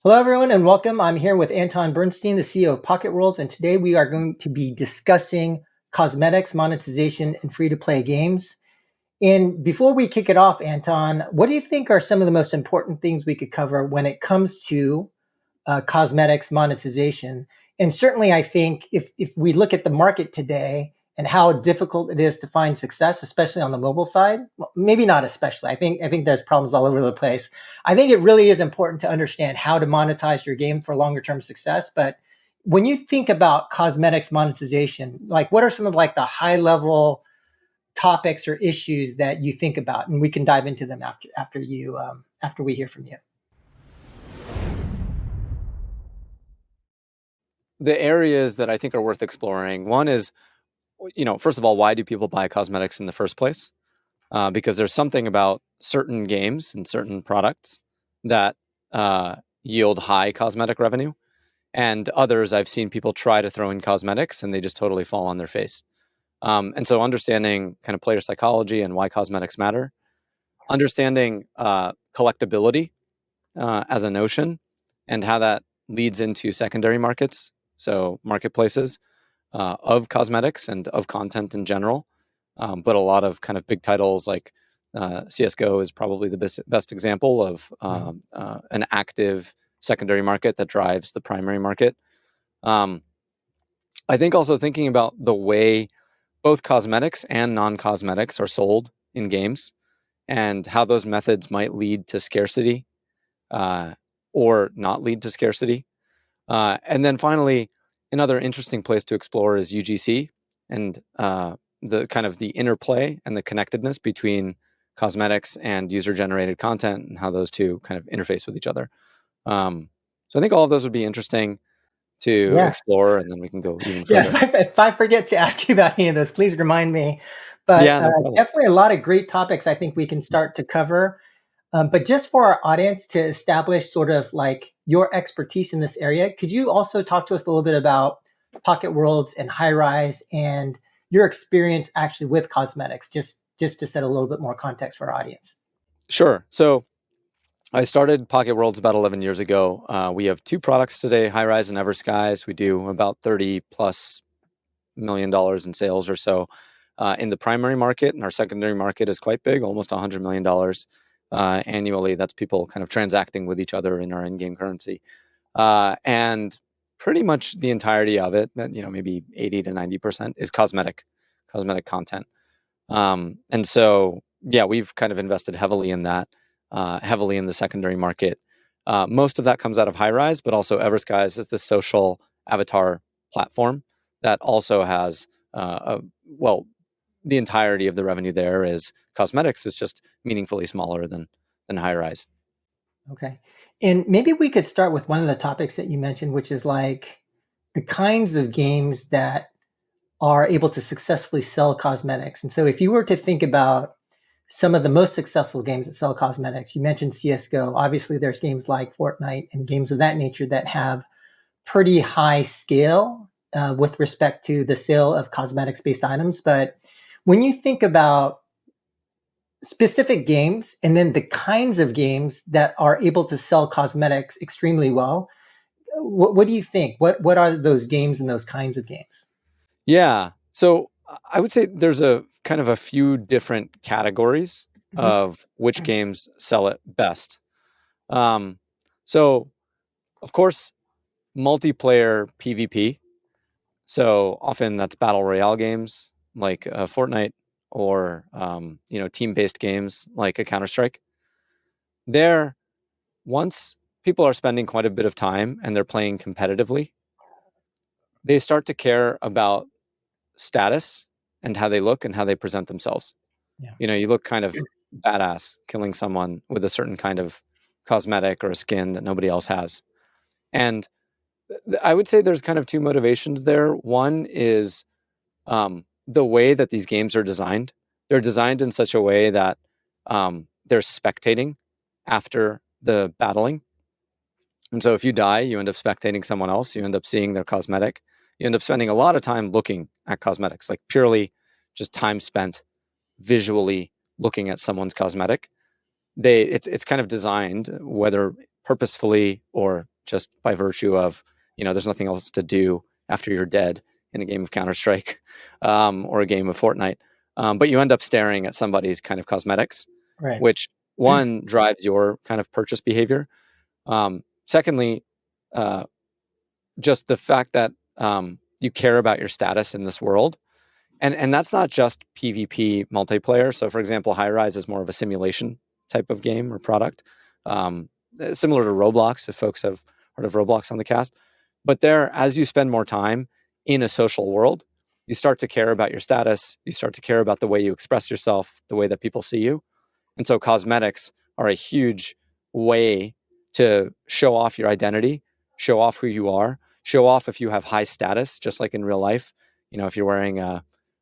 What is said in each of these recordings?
Hello, everyone, and welcome. I'm here with Anton Bernstein, the CEO of Pocket Worlds, and today we are going to be discussing cosmetics, monetization, and free-to-play games. And before we kick it off, Anton, what do you think are some of the most important things we could cover when it comes to cosmetics monetization? And certainly, I think if we look at the market today and how difficult it is to find success, especially on the mobile side, well, maybe not especially. I think there's problems all over the place. I think it really is important to understand how to monetize your game for longer term success. But when you think about cosmetics monetization, like what are some of like the high level topics or issues that you think about? And we can dive into them after we hear from you. The areas that I think are worth exploring. One is, first of all, why do people buy cosmetics in the first place? Because there's something about certain games and certain products that yield high cosmetic revenue, and others I've seen people try to throw in cosmetics and they just totally fall on their face. And so understanding kind of player psychology and why cosmetics matter, understanding collectability as a notion and how that leads into secondary markets, so marketplaces of cosmetics and of content in general. But a lot of kind of big titles like CSGO is probably the best example of an active secondary market that drives the primary market. I think also thinking about the way both cosmetics and non-cosmetics are sold in games and how those methods might lead to scarcity or not lead to scarcity. And then finally, another interesting place to explore is UGC and the kind of the interplay and the connectedness between cosmetics and user-generated content and how those two kind of interface with each other. So I think all of those would be interesting to Yeah. explore, and then we can go even Yeah, further. if I forget to ask you about any of those, please remind me. But Yeah, no problem. definitely a lot of great topics I think we can start to cover. But just for our audience to establish sort of like your expertise in this area, could you also talk to us a little bit about Pocket Worlds and High Rise and your experience actually with cosmetics, just to set a little bit more context for our audience? Sure. So I started Pocket Worlds about 11 years ago. We have two products today, High Rise and Everskies. We do about 30 plus $1 million in sales or so in the primary market, and our secondary market is quite big, almost $100 million annually. That's people kind of transacting with each other in our in-game currency, and pretty much the entirety of it, maybe 80 to 90% is cosmetic content. And so, yeah, we've kind of invested heavily in that, heavily in the secondary market. Most of that comes out of High Rise, but also Everskies is the social avatar platform that also has, the entirety of the revenue there is cosmetics is just meaningfully smaller than High Rise. Okay. And maybe we could start with one of the topics that you mentioned, which is like the kinds of games that are able to successfully sell cosmetics. And so if you were to think about some of the most successful games that sell cosmetics, you mentioned CSGO. Obviously, there's games like Fortnite and games of that nature that have pretty high scale with respect to the sale of cosmetics based items. But when you think about specific games and then the kinds of games that are able to sell cosmetics extremely well, what do you think? What are those games and those kinds of games? Yeah. So I would say there's a kind of a few different categories Mhm. of which games sell it best. Um, so, of course, multiplayer PvP. So often that's battle royale games like Fortnite or team-based games like a Counter-Strike. There, once people are spending quite a bit of time and they're playing competitively, they start to care about status and how they look and how they present themselves. Yeah. You look kind of badass killing someone with a certain kind of cosmetic or a skin that nobody else has. And I would say there's kind of two motivations there. One is the way that these games are designed. They're designed in such a way that they're spectating after the battling. And so if you die, you end up spectating someone else, you end up seeing their cosmetic, you end up spending a lot of time looking at cosmetics, like purely just time spent visually looking at someone's cosmetic. It's kind of designed, whether purposefully or just by virtue of, there's nothing else to do after you're dead in a game of Counter-Strike or a game of Fortnite. But you end up staring at somebody's kind of cosmetics, Right. which one drives your kind of purchase behavior. Secondly, just the fact that you care about your status in this world. And that's not just PvP multiplayer. So, for example, High Rise is more of a simulation type of game or product, similar to Roblox, if folks have heard of Roblox on the cast. But there, as you spend more time in a social world, you start to care about your status. You start to care about the way you express yourself, the way that people see you. And so cosmetics are a huge way to show off your identity, show off who you are, show off if you have high status, just like in real life. If you're wearing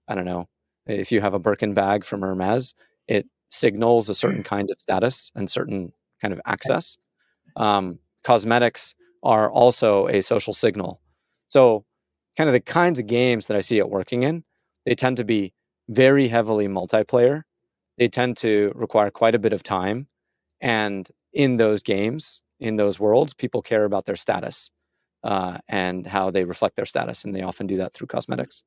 I don't know, if you have a Birkin bag from Hermes, it signals a certain kind of status and certain kind of access. Cosmetics are also a social signal. So kind of the kinds of games that I see it working in, they tend to be very heavily multiplayer. They tend to require quite a bit of time. And in those games, in those worlds, people care about their status and how they reflect their status. And they often do that through cosmetics.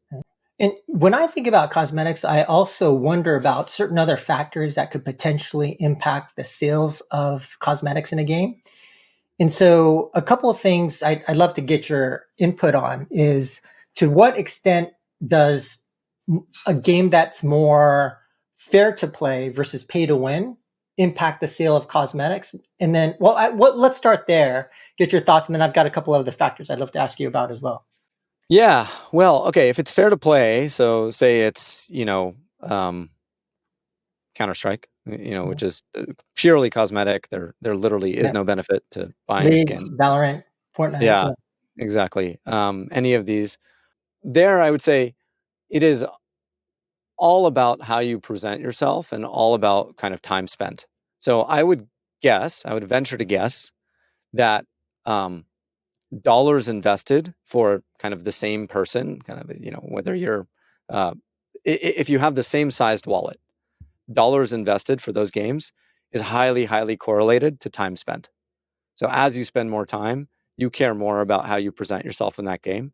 And when I think about cosmetics, I also wonder about certain other factors that could potentially impact the sales of cosmetics in a game. And so, a couple of things I'd love to get your input on is, to what extent does a game that's more fair to play versus pay to win impact the sale of cosmetics? And then, let's start there, get your thoughts, and then I've got a couple of other factors I'd love to ask you about as well. Yeah. Well, okay. If it's fair to play, so say it's, Counter-Strike, Mhm. which is purely cosmetic. There literally is Yeah. no benefit to buying a League, skin. Valorant, Fortnite. Yeah, Yeah. exactly. Any of these, there, I would say it is all about how you present yourself and all about kind of time spent. So I would venture to guess that um, dollars invested for kind of the same person, kind of, whether you're, uh, if you have the same sized wallet, dollars invested for those games is highly, highly correlated to time spent. So as you spend more time, you care more about how you present yourself in that game.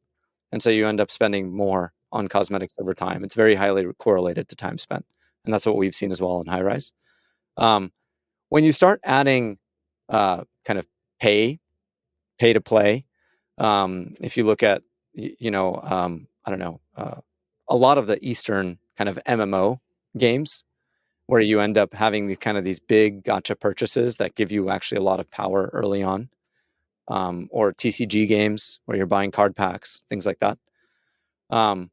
And so you end up spending more on cosmetics over time. It's very highly correlated to time spent. And that's what we've seen as well in high rise. Um, when you start adding kind of pay, pay to play, if you look at, I don't know, a lot of the Eastern kind of MMO games, where you end up having these big gotcha purchases that give you actually a lot of power early on, or TCG games where you're buying card packs, things like that. Um,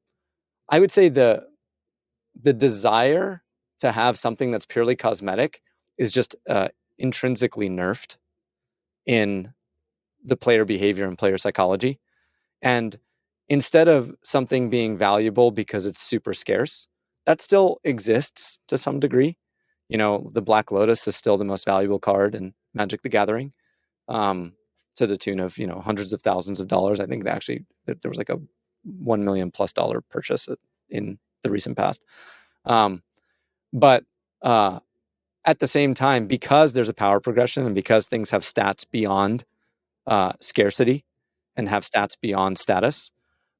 I would say the desire to have something that's purely cosmetic is just intrinsically nerfed in the player behavior and player psychology. And instead of something being valuable because it's super scarce, that still exists to some degree. The Black Lotus is still the most valuable card in Magic the Gathering, to the tune of, hundreds of thousands of dollars. I think actually there was like a $1 million+ purchase in the recent past. But uh, at the same time, because there's a power progression and because things have stats beyond scarcity and have stats beyond status,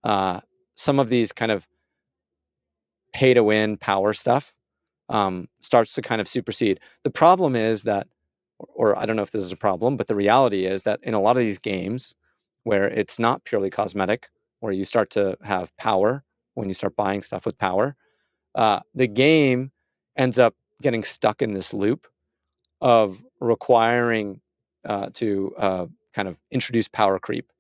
uh, some of these kind of pay to win power stuff starts to kind of supersede. The problem is that, or I don't know if this is a problem, but the reality is that in a lot of these games where it's not purely cosmetic, where you start to have power when you start buying stuff with power, the game ends up getting stuck in this loop of requiring to kind of introduce power creep.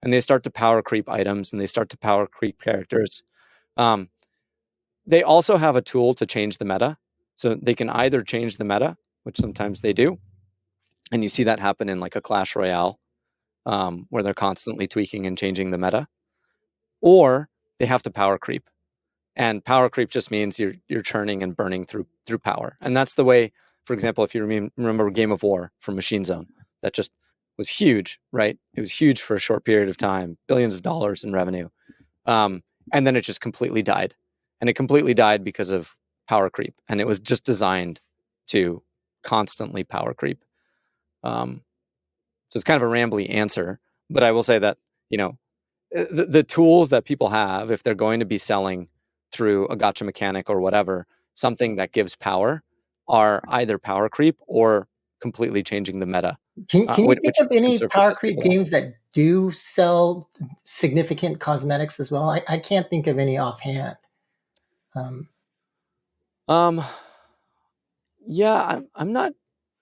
And they start to power creep items and they start to power creep characters. Um, they also have a tool to change the meta. So they can either change the meta, which sometimes they do. And you see that happen in like a Clash Royale, where they're constantly tweaking and changing the meta, or they have to power creep. And power creep just means you're churning and burning through power. And that's the way, for example, if you remember Game of War from Machine Zone, that just was huge, right? It was huge for a short period of time, billions of dollars in revenue. And then it just completely died. And it completely died because of power creep. And it was just designed to constantly power creep. Um, So it's kind of a rambly answer, but I will say that, you know, the tools that people have, if they're going to be selling through a gotcha mechanic or whatever, something that gives power, are either power creep or completely changing the meta, Can you think which of can any serve power purpose creep people don't. games that do sell significant cosmetics as well? I can't think of any offhand. Um, Um, yeah, I'm not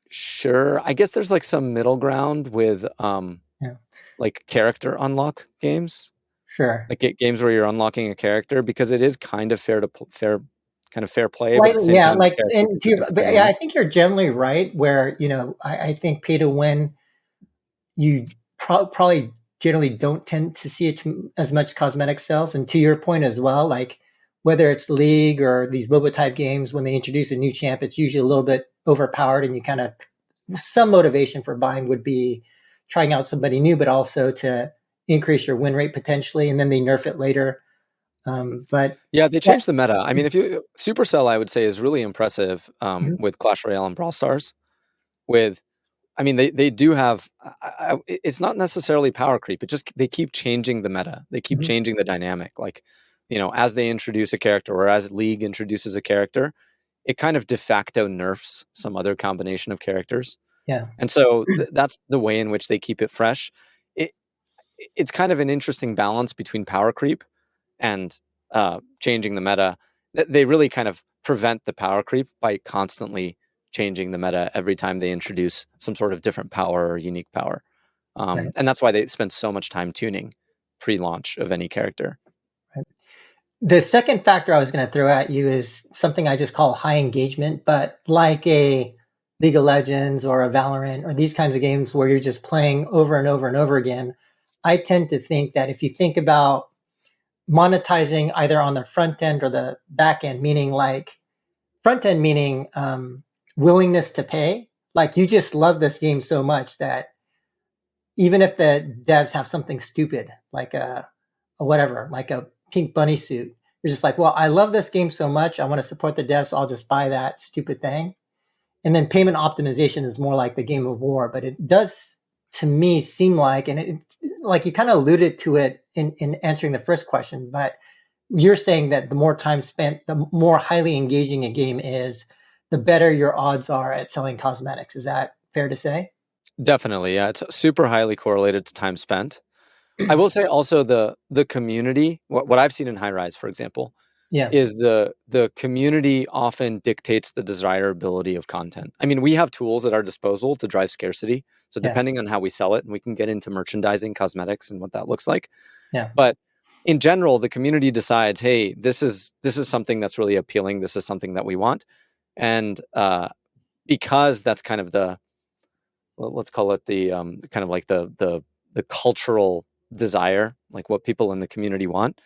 sure. I guess there's like some middle ground with yeah, like character unlock games, sure. like games where you're unlocking a character, because it is kind of fair play, but at the Slightly, same yeah. time, the Like, character and gets to a your, different but yeah, I dynamic. think you're generally right. Where I think pay to win, you probably generally don't tend to see it as much cosmetic sales. And to your point as well, like whether it's League or these boba type games, when they introduce a new champ, it's usually a little bit overpowered, and you kind of some motivation for buying would be trying out somebody new, but also to increase your win rate potentially, and then they nerf it later. But Yeah, they that, changed the meta. I mean, if you Supercell, I would say, is really impressive mhm, with Clash Royale and Brawl Stars. With, I mean, they do have. It's not necessarily power creep. It just they keep changing the meta. They keep mhm, changing the dynamic. Like, as they introduce a character or as League introduces a character, it kind of de facto nerfs some other combination of characters. yeah, And so that's the way in which they keep it fresh. It it's kind of an interesting balance between power creep and changing the meta. They really kind of prevent the power creep by constantly changing the meta every time they introduce some sort of different power or unique power. right. And that's why they spend so much time tuning pre-launch of any character. Right. The second factor I was going to throw at you is something I just call high engagement, but like a League of Legends or a Valorant or these kinds of games where you're just playing over and over and over again. I tend to think that if you think about monetizing either on the front end or the back end, meaning like front end, meaning willingness to pay, like you just love this game so much that even if the devs have something stupid like a whatever, like a pink bunny suit, you're just like, well, I love this game so much, I want to support the devs, so I'll just buy that stupid thing. And then payment optimization is more like the game of war, but it does to me seem like, and it's like you kind of alluded to it in answering the first question, but you're saying that the more time spent, the more highly engaging a game is, the better your odds are at selling cosmetics. Is that fair to say? Definitely, yeah. It's super highly correlated to time spent. I will say also the community. What I've seen in High Rise, for example, Yeah, is the community often dictates the desirability of content. I mean, we have tools at our disposal to drive scarcity. So yeah, depending on how we sell it, and we can get into merchandising, cosmetics, and what that looks like. yeah, But in general, the community decides, hey, this is something that's really appealing. This is something that we want, and because that's kind of the, let's call it the kind of like the cultural desire, like what people in the community want.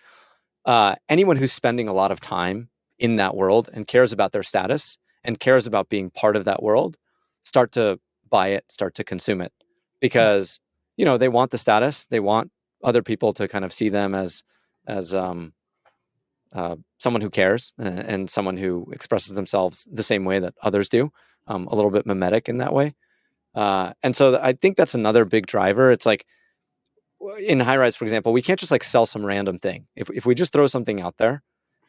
Anyone who's spending a lot of time in that world and cares about their status and cares about being part of that world start to buy it, start to consume it, because they want the status, they want other people to kind of see them as someone who cares, and someone who expresses themselves the same way that others do, a little bit mimetic in that way. And so I think that's another big driver. It's like in High Rise, for example, we can't just like sell some random thing. If we just throw something out there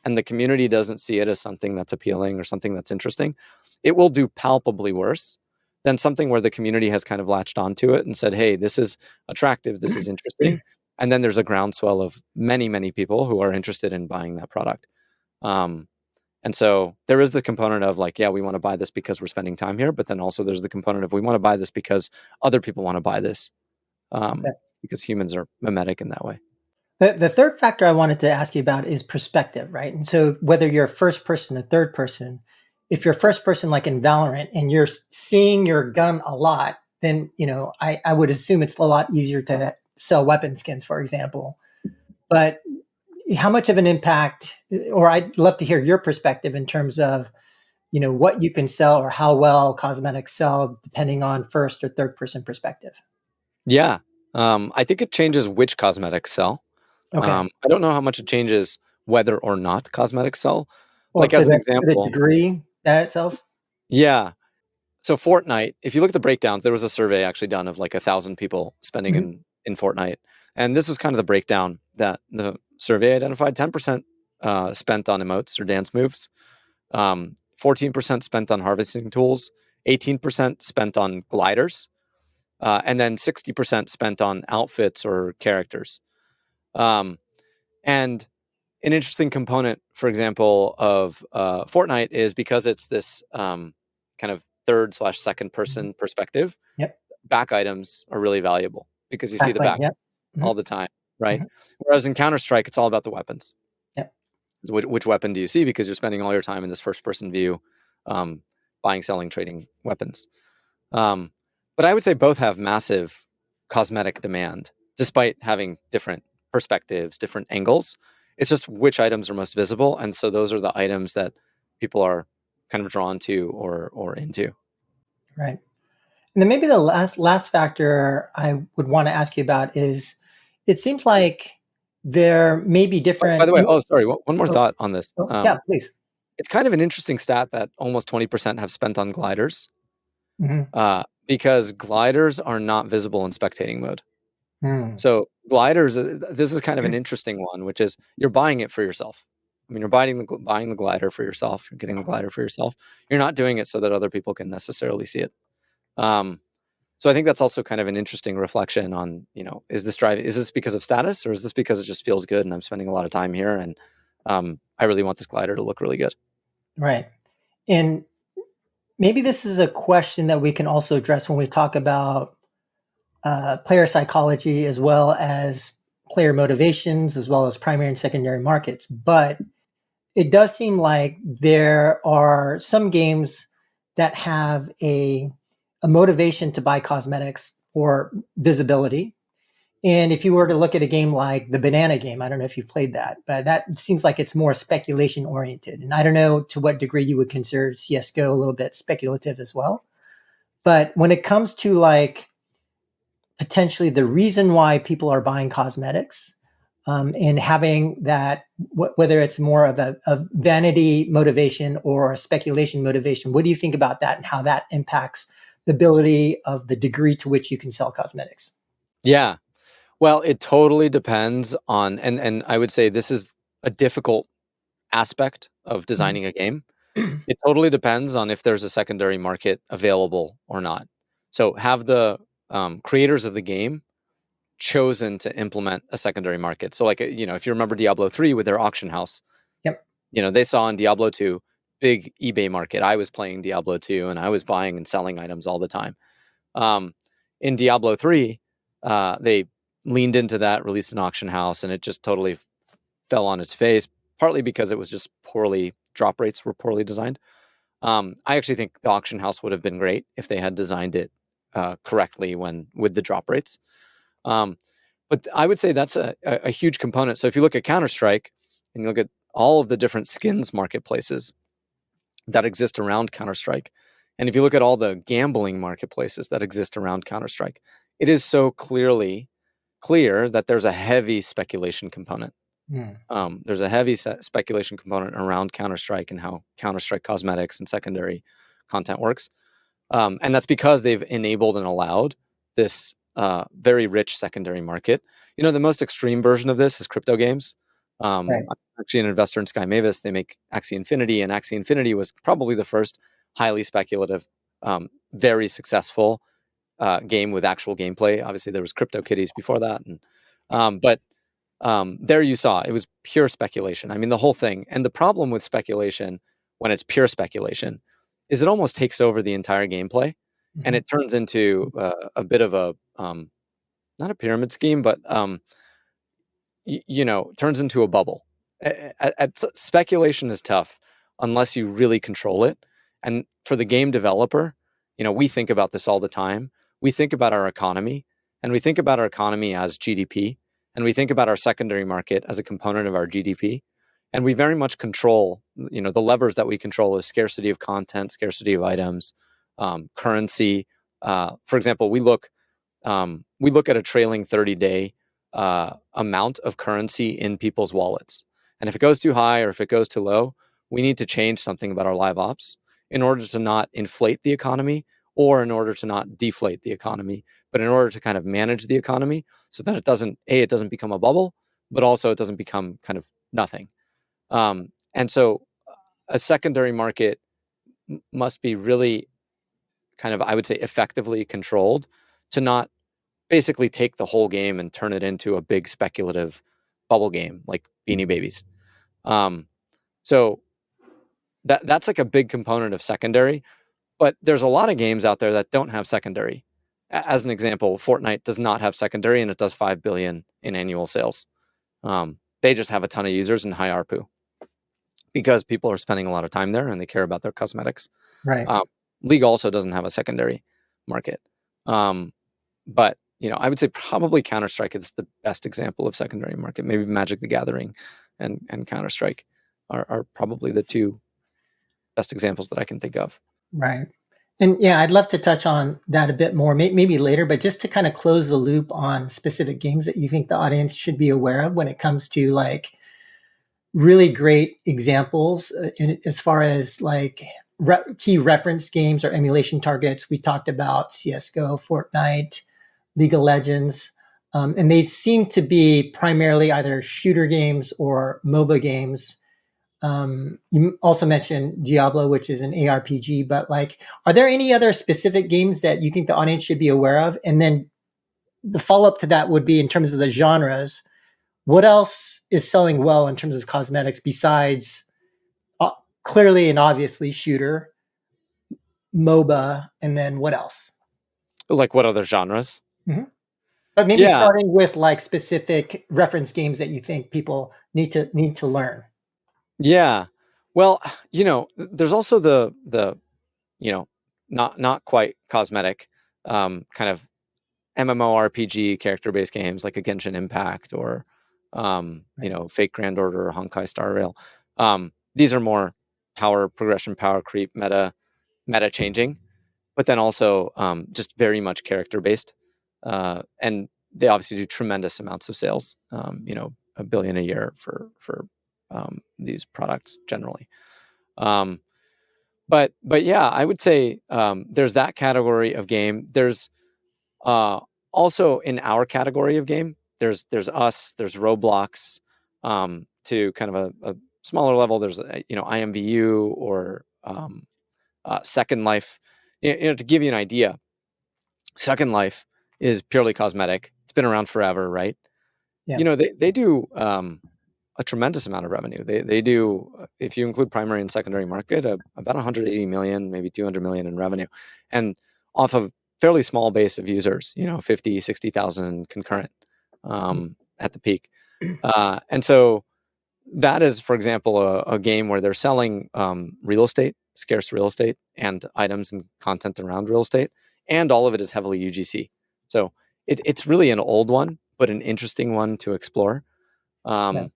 and the community doesn't see it as something that's appealing or something that's interesting, it will do palpably worse than something where the community has kind of latched onto it and said, hey, this is attractive, this is interesting. And then there's a groundswell of many, many people who are interested in buying that product. Um, and so there is the component of like, yeah, we want to buy this because we're spending time here. But then also there's the component of we want to buy this because other people want to buy this, okay. because humans are mimetic in that way. The third factor I wanted to ask you about is perspective, right? And so whether you're first person or third person, if you're first person like in Valorant and you're seeing your gun a lot, then I would assume it's a lot easier to sell weapon skins, for example. But how much of an impact, or I'd love to hear your perspective in terms of what you can sell or how well cosmetics sell, depending on first or third person perspective. Yeah. I think it changes which cosmetics sell. Okay. I don't know how much it changes whether or not cosmetics sell. Or Like to as an the example, degree that it sells. yeah. So Fortnite, if you look at the breakdowns, there was a survey actually done of like 1,000 people spending Mhm. in Fortnite, and this was kind of the breakdown that the survey identified: 10% spent on emotes or dance moves, 14% spent on harvesting tools, 18% spent on gliders, and then 60% spent on outfits or characters. Um, and an interesting component, for example, of Fortnite is because it's this kind of third slash second Mhm. person perspective. Yep. Back items are really valuable because you see the Backlight. back Yep. Mhm. all the time, right? Mhm. Whereas in Counter Strike, it's all about the weapons. Yep. Which weapon do you see? Because you're spending all your time in this first person view, um, buying, selling, trading weapons. Um, but I would say both have massive cosmetic demand, despite having different perspectives, different angles. It's just which items are most visible, and so those are the items that people are kind of drawn to or into. Right. And then maybe the last factor I would want to ask you about is it seems like there may be By different. the way, oh sorry, one more Oh, thought on this. oh, yeah, please. It's kind of an interesting stat that almost 20% have spent on gliders, Hmm. because gliders are not visible in spectating mode. Hmm. So gliders, this is kind of an interesting one, which is you're buying it for yourself. I mean, you're buying the glider for yourself. You're getting the glider for yourself. You're not doing it so that other people can necessarily see it. Um, so I think that's also kind of an interesting reflection on, is this because of status, or is this because it just feels good and I'm spending a lot of time here and I really want this glider to look really good. Right. And maybe this is a question that we can also address when we talk about player psychology as well as player motivations, as well as primary and secondary markets. But it does seem like there are some games that have a motivation to buy cosmetics for visibility. And if you were to look at a game like the banana game, I don't know if you've played that, but that seems like it's more speculation oriented. And I don't know to what degree you would consider CSGO a little bit speculative as well. But when it comes to like potentially the reason why people are buying cosmetics, and having that, whether it's more of a vanity motivation or a speculation motivation, what do you think about that and how that impacts the ability of the degree to which you can sell cosmetics? Yeah. Well, it totally depends on, and I would say this is a difficult aspect of Mhm. designing a game. It totally depends on if there's a secondary market available or not. So have the creators of the game chosen to implement a secondary market. So like, if you remember Diablo 3 with their auction house, Yep. they saw in Diablo 2 big eBay market. I was playing Diablo 2 and I was buying and selling items all the time. Um, in Diablo 3, they leaned into that, released an auction house, and it just totally fell on its face, partly because it was just drop rates were poorly designed. I actually think the auction house would have been great if they had designed it correctly with the drop rates. Um, but I would say that's a huge component. So if you look at Counter Strike and you look at all of the different skins marketplaces that exist around Counter Strike, and if you look at all the gambling marketplaces that exist around Counter Strike, it is so clear that there's a heavy speculation component. Mm. There's a heavy speculation component around Counter Strike and how Counter Strike cosmetics and secondary content works. And that's because they've enabled and allowed this very rich secondary market. The most extreme version of this is crypto games. Right. I'm actually an investor in Sky Mavis. They make Axie Infinity, and Axie Infinity was probably the first highly speculative, very successful game with actual gameplay. Obviously, there was Crypto Kitties before that, but there you saw it was pure speculation. I mean, the whole thing. And the problem with speculation, when it's pure speculation, is it almost takes over the entire gameplay, and Mhm. it turns into a bit of a not a pyramid scheme, but turns into a bubble. Speculation is tough unless you really control it. And for the game developer, we think about this all the time. We think about our economy, and we think about our economy as GDP, and we think about our secondary market as a component of our GDP. And we very much control, the levers that we control is scarcity of content, scarcity of items, currency. For example, we look at a trailing 30-day amount of currency in people's wallets. And if it goes too high or if it goes too low, we need to change something about our live ops in order to not inflate the economy, or in order to not deflate the economy, but in order to kind of manage the economy so that it doesn't become a bubble, but also it doesn't become kind of nothing. And so a secondary market must be really kind of, I would say, effectively controlled to not basically take the whole game and turn it into a big speculative bubble game like Beanie Babies. Um, so that's like a big component of secondary, but there's a lot of games out there that don't have secondary. As an example, Fortnite does not have secondary, and it does 5 billion in annual sales. They just have a ton of users and high ARPU because people are spending a lot of time there and they care about their cosmetics. Right. Um, League also doesn't have a secondary market. But I would say probably Counter Strike is the best example of secondary market. Maybe Magic the Gathering and Counter Strike are probably the two best examples that I can think of. Right. And yeah, I'd love to touch on that a bit more, maybe later, but just to kind of close the loop on specific games that you think the audience should be aware of when it comes to like really great examples as far as like key reference games or emulation targets. We talked about CSGO, Fortnite, League of Legends, and they seem to be primarily either shooter games or MOBA games. You also mentioned Diablo, which is an ARPG, but like, are there any other specific games that you think the audience should be aware of? And then the follow up to that would be in terms of the genres, what else is selling well in terms of cosmetics besides uh, clearly and obviously shooter, MOBA, and then what else? Like what other genres? Mhm. But maybe Yeah, starting with like specific reference games that you think people need to learn. yeah. Well, there's also the you know not quite cosmetic kind of MMORPG character-based games like a Genshin Impact or Right. Fake Grand Order or Honkai Star Rail. These are more power progression, power creep, meta changing, but then also just very much character-based. And they obviously do tremendous amounts of sales. 1 billion a year for these products generally. Um, but yeah, I would say there's that category of game. There's uh, also in our category of game, there's us, there's Roblox, to kind of a smaller level. There's IMVU or Second Life. To give you an idea, Second Life is purely cosmetic. It's been around forever, right? Yeah. They do a tremendous amount of revenue. They do, if you include primary and secondary market, about 180 million, maybe 200 million in revenue, and off of fairly small base of users. 50, 60,000 concurrent at the peak, and so that is, for example, a game where they're selling real estate, scarce real estate, and items and content around real estate, and all of it is heavily UGC. So it's really an old one, but an interesting one to explore. Yeah. Um,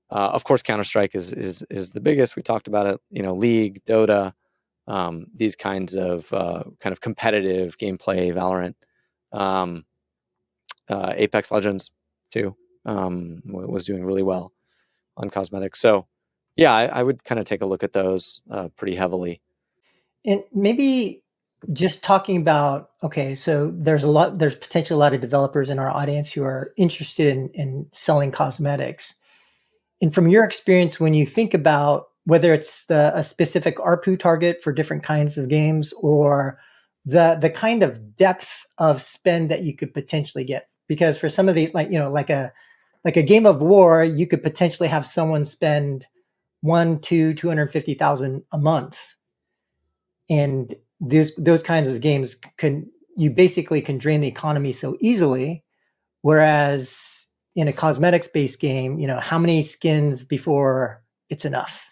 of course, Counter Strike is the biggest. We talked about it. League, Dota, these kinds of kind of competitive gameplay, Valorant, um, Apex Legends too, was doing really well on cosmetics. So, yeah, I would kind of take a look at those pretty heavily. And maybe just talking about, okay, so there's potentially a lot of developers in our audience who are interested in selling cosmetics. And from your experience, when you think about whether it's a specific ARPU target for different kinds of games or the kind of depth of spend that you could potentially get, because for some of these, like a game of war, you could potentially have someone spend 250,000 a month, and those kinds of games can you basically can drain the economy so easily. Whereas in a cosmetics based game, how many skins before it's enough?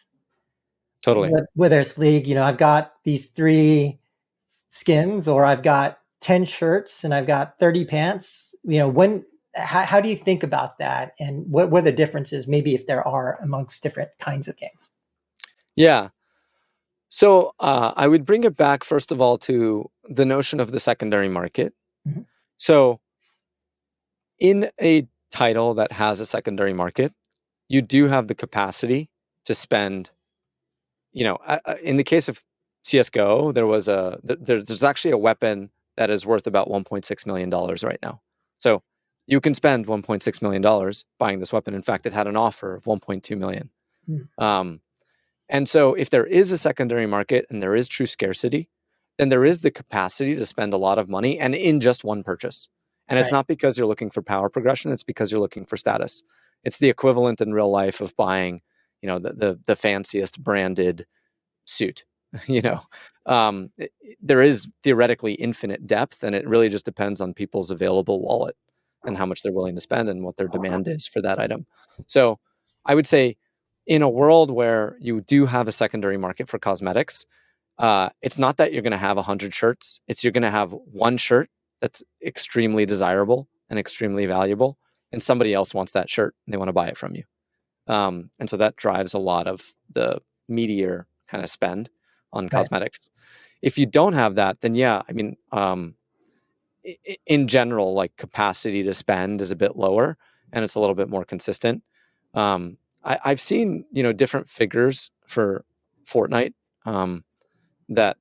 Totally. Whether it's League, I've got these 3 skins, or I've got 10 shirts and I've got 30 pants. How do you think about that, and what are the differences, maybe if there are, amongst different kinds of games? Yeah. So I would bring it back, first of all, to the notion of the secondary market. Mhm. So, in a title that has a secondary market, you do have the capacity to spend, in the case of CS:GO, there's actually a weapon that is worth about $1.6 million right now. So you can spend $1.6 million buying this weapon. In fact, it had an offer of 1.2 million. Mm. Um, and so if there is a secondary market and there is true scarcity, then there is the capacity to spend a lot of money and in just one purchase. And it's Right. not because you're looking for power progression, it's because you're looking for status. It's the equivalent in real life of buying, the fanciest branded suit. you know, there is theoretically infinite depth, and it really just depends on people's available wallet and how much they're willing to spend and what their demand is for that item. So I would say in a world where you do have a secondary market for cosmetics, it's not that you're going to have 100 shirts. It's you're going to have one shirt that's extremely desirable and extremely valuable, and somebody else wants that shirt and they want to buy it from you. And so that drives a lot of the meteor kind of spend on Right. cosmetics. If you don't have that, then yeah, I mean, in general, like capacity to spend is a bit lower and it's a little bit more consistent. I've seen, different figures for Fortnite that,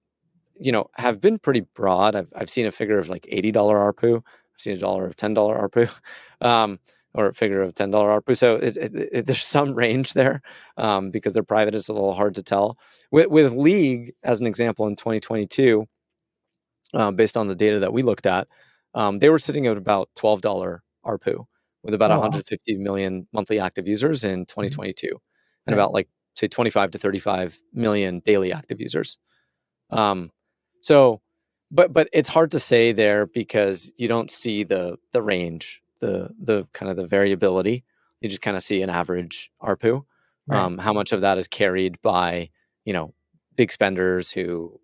have been pretty broad. I've seen a figure of like $80 ARPU. I've seen a dollar of $10 ARPU. Or a figure of $10 ARPU. So there's some range there because they're private. It's a little hard to tell. With League, as an example, in 2022, based on the data that we looked at, they were sitting at about $12 ARPU with about Oh, wow. 150 million monthly active users in Mhm. 2022 and Right. about like say 25 to 35 million daily active users. Um, so, but it's hard to say there because you don't see the range, the kind of the variability. You just kind of see an average ARPU. Right. How much of that is carried by you know big spenders who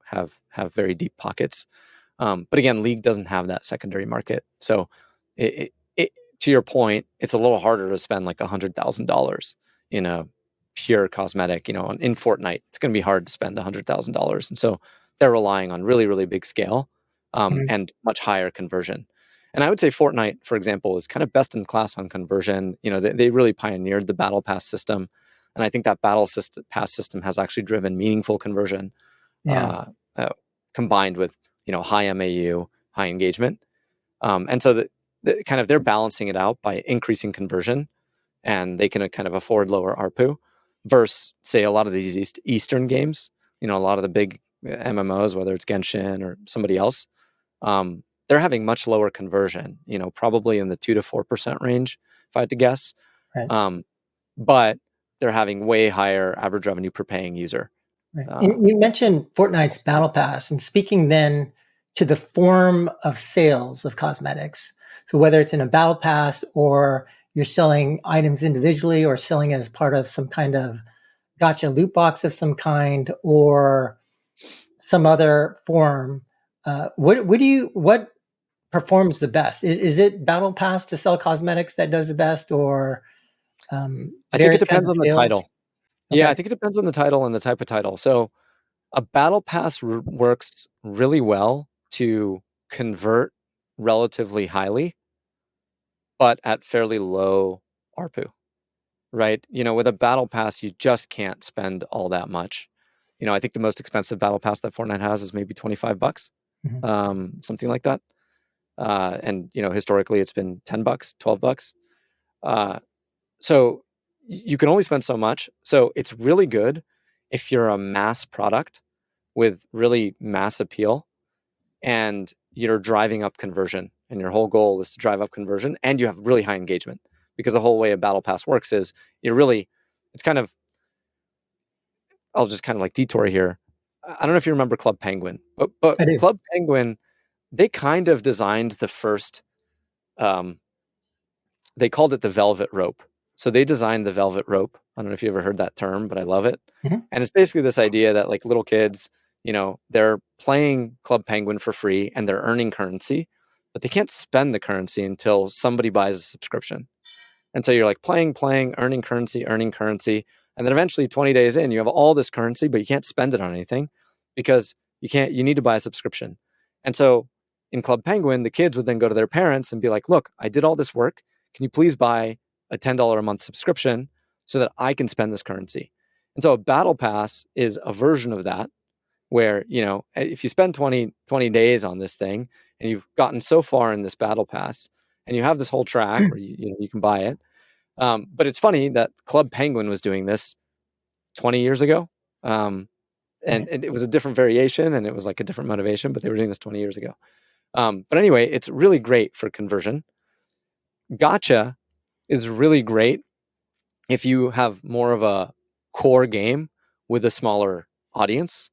have very deep pockets. But again, League doesn't have that secondary market, so it to your point, it's a little harder to spend like $100,000 in a pure cosmetic, in Fortnite, it's going to be hard to spend $100,000. And so they're relying on really, really big scale Mhm. and much higher conversion. And I would say Fortnite, for example, is kind of best in class on conversion. They really pioneered the battle pass system. And I think that pass system has actually driven meaningful conversion Yeah. uh, uh, combined with, high MAU, high engagement. And so they're balancing it out by increasing conversion and they can kind of afford lower ARPU versus say a lot of these Eastern games, a lot of the big MMOs, whether it's Genshin or somebody else, they're having much lower conversion, probably in the 2 to 4% range, if I had to guess. Right. Um, but they're having way higher average revenue per paying user. Right. Uh, And you mentioned Fortnite's levels. Battle Pass, and speaking then to the form of sales of cosmetics. So whether it's in a Battle Pass or you're selling items individually or selling as part of some kind of gotcha loot box of some kind or some other form, what performs the best? Is it Battle Pass to sell cosmetics that does the best, or I think it various kinds depends of on the sales? title. Yeah, I Okay. think it depends on the title and the type of title. So a battle pass works really well to convert relatively highly, but at fairly low ARPU, right? With a battle pass, you just can't spend all that much. I think the most expensive battle pass that Fortnite has is maybe $25, Mhm. something like that. And historically, it's been $10, $12. Uh, so you can only spend so much. So it's really good if you're a mass product with really mass appeal and you're driving up conversion and your whole goal is to drive up conversion and you have really high engagement because the whole way a battle pass works is it's kind of, I'll just kind of like detour here. I don't know if you remember Club Penguin, but I do. Club Penguin, they kind of designed the first um, they called it the velvet rope. So they designed the velvet rope. I don't know if you ever heard that term, but I love it. Mhm. And it's basically this idea that like little kids, they're playing Club Penguin for free and they're earning currency, but they can't spend the currency until somebody buys a subscription. And so you're like playing, earning currency. And then eventually 20 days in, you have all this currency, but you can't spend it on anything because you need to buy a subscription. And so in Club Penguin, the kids would then go to their parents and be like, look, I did all this work. Can you please buy a $10 a month subscription so that I can spend this currency? And so a battle pass is a version of that. where, if you spend 20 days on this thing and you've gotten so far in this battle pass and you have this whole track where you can buy it. But it's funny that Club Penguin was doing this 20 years ago. And it was a different variation and it was like a different motivation, but they were doing this 20 years ago. But anyway, it's really great for conversion. Gotcha is really great if you have more of a core game with a smaller audience,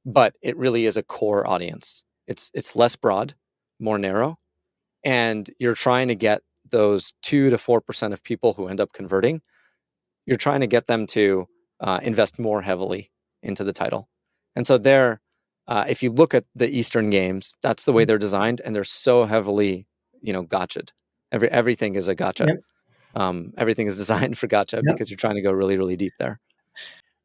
but it really is a core audience. It's less broad, more narrow, and you're trying to get those 2 to 4% of people who end up converting. You're trying to get them to invest more heavily into the title. And so if you look at the Eastern games, that's the way they're designed, and they're so heavily, gotcha'd. Everything is a gotcha. Yep. Everything is designed for gotcha Yep. because you're trying to go really, really deep there.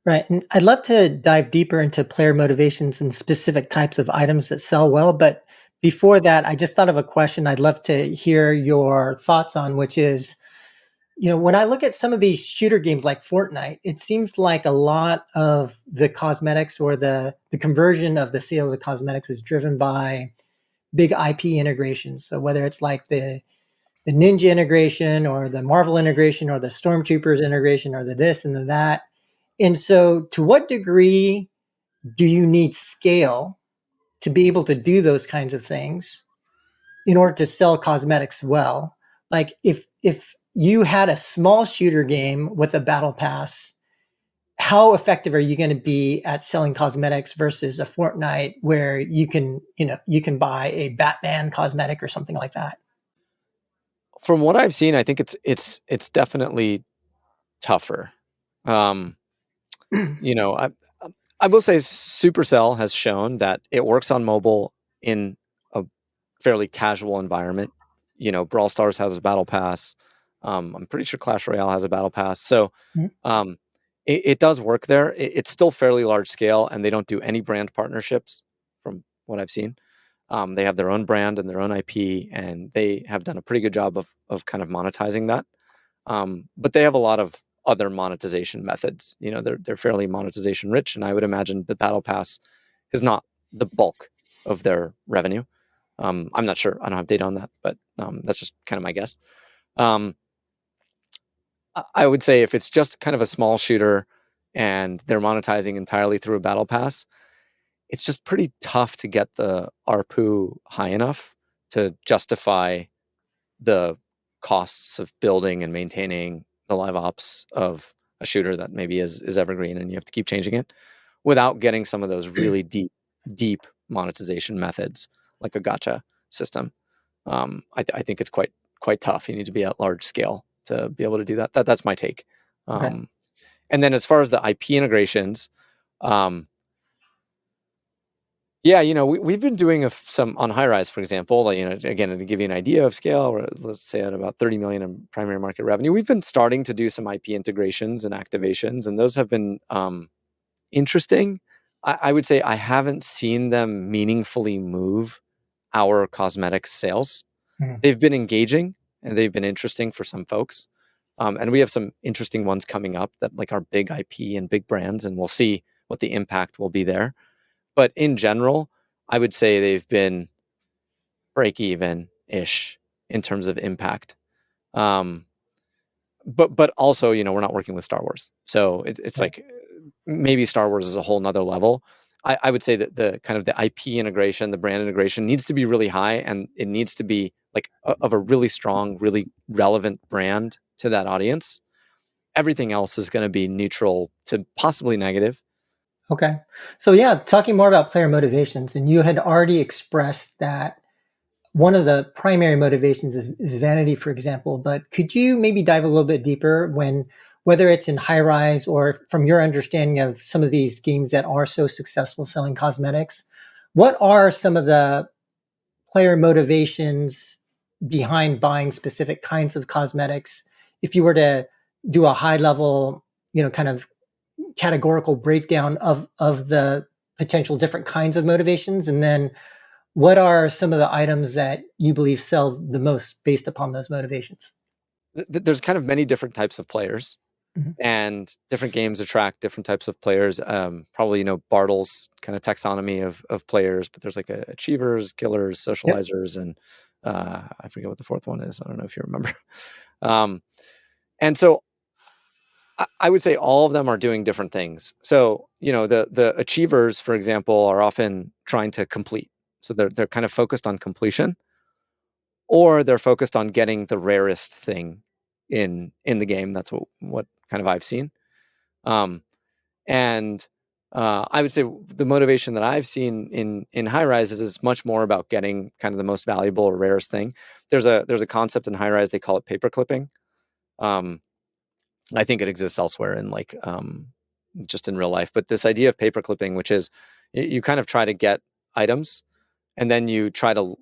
Right. And I'd love to dive deeper into player motivations and specific types of items that sell well. But before that, I just thought of a question I'd love to hear your thoughts on, which is, when I look at some of these shooter games like Fortnite, it seems like a lot of the cosmetics or the conversion of the sale of the cosmetics is driven by big IP integrations. So whether it's like the Ninja integration or the Marvel integration or the Stormtroopers integration or the this and the that. And so to what degree do you need scale to be able to do those kinds of things in order to sell cosmetics well? Like if you had a small shooter game with a battle pass, how effective are you going to be at selling cosmetics versus a Fortnite where you can buy a Batman cosmetic or something like that? From what I've seen, I think it's definitely tougher. Um, I will say Supercell has shown that it works on mobile in a fairly casual environment. Brawl Stars has a battle pass. I'm pretty sure Clash Royale has a battle pass. So um, it does work there. It's still fairly large scale, and they don't do any brand partnerships from what I've seen. They have their own brand and their own IP, and they have done a pretty good job of kind of monetizing that. But they have a lot of other monetization methods. They're fairly monetization rich, and I would imagine the battle pass is not the bulk of their revenue. I'm not sure. I don't have data on that, but that's just kind of my guess. Um, I would say if it's just kind of a small shooter and they're monetizing entirely through a battle pass, it's just pretty tough to get the ARPU high enough to justify the costs of building and maintaining the live ops of a shooter that maybe is evergreen and you have to keep changing it without getting some of those really deep monetization methods like a gotcha system. I think it's quite tough. You need to be at large scale to be able to do that. That's my take. Okay. And then as far as the IP integrations, yeah, we've been doing some on high rise, for example, like, again, to give you an idea of scale, or let's say at about 30 million in primary market revenue, we've been starting to do some IP integrations and activations, and those have been interesting. I would say I haven't seen them meaningfully move our cosmetics sales. Mhm. They've been engaging and they've been interesting for some folks. And we have some interesting ones coming up that like are big IP and big brands, and we'll see what the impact will be there. But in general, I would say they've been break even ish in terms of impact. Um, but also, we're not working with Star Wars, so it's Right. like maybe Star Wars is a whole nother level. I would say that the kind of the IP integration, the brand integration needs to be really high, and it needs to be like of a really strong, really relevant brand to that audience. Everything else is going to be neutral to possibly negative. Okay. So yeah, talking more about player motivations, and you had already expressed that one of the primary motivations is vanity, for example. But could you maybe dive a little bit deeper whether it's in high rise or from your understanding of some of these games that are so successful selling cosmetics, what are some of the player motivations behind buying specific kinds of cosmetics? If you were to do a high level, kind of categorical breakdown of the potential different kinds of motivations, and then what are some of the items that you believe sell the most based upon those motivations? There's kind of many different types of players. And different games attract different types of players. Probably, Bartle's kind of taxonomy of players, but there's like achievers, killers, Yep. socializers, and I forget what the fourth one is. I don't know if you remember. um, and so I would say all of them are doing different things. So, the achievers, for example, are often trying to complete. So they're kind of focused on completion, or they're focused on getting the rarest thing in the game. That's what kind of I've seen. Um, and I would say the motivation that I've seen in high rises is much more about getting kind of the most valuable or rarest thing. There's a concept in high rise, they call it paper clipping. Um, I think it exists elsewhere in just in real life, but this idea of paper clipping, which is you kind of try to get items, and then you try to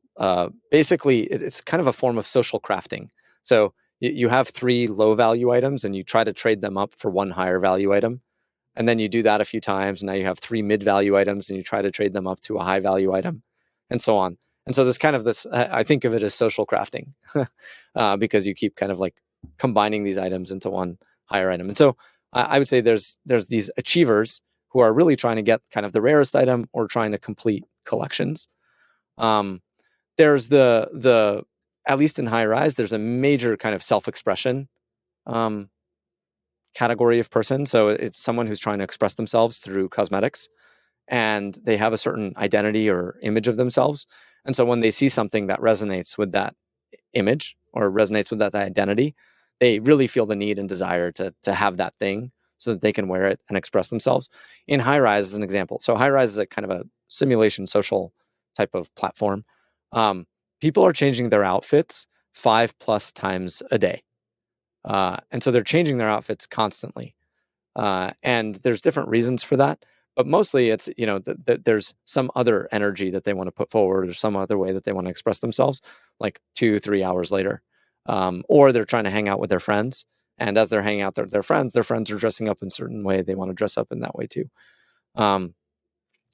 basically it's kind of a form of social crafting. So you have 3 low value items, and you try to trade them up for 1 higher value item, and then you do that a few times. Now you have 3 mid value items, and you try to trade them up to a high value item, and so on. And so this I think of it as social crafting, because you keep kind of like combining these items into one higher item. And so I would say there's these achievers who are really trying to get kind of the rarest item or trying to complete collections. Um, there's the at least in high rise, there's a major kind of self-expression um, category of person. So it's someone who's trying to express themselves through cosmetics, and they have a certain identity or image of themselves. And so when they see something that resonates with that image or resonates with that identity, they really feel the need and desire to have that thing so that they can wear it and express themselves. In high rise, as an example, so high rise is a kind of a simulation social type of platform. Um, People are changing their outfits 5+ times a day, and so they're changing their outfits constantly. And there's different reasons for that, but mostly it's there's some other energy that they want to put forward, or some other way that they want to express themselves, like 2-3 hours later, or they're trying to hang out with their friends, and as they're hanging out with their friends are dressing up in a certain way, they want to dress up in that way too. um,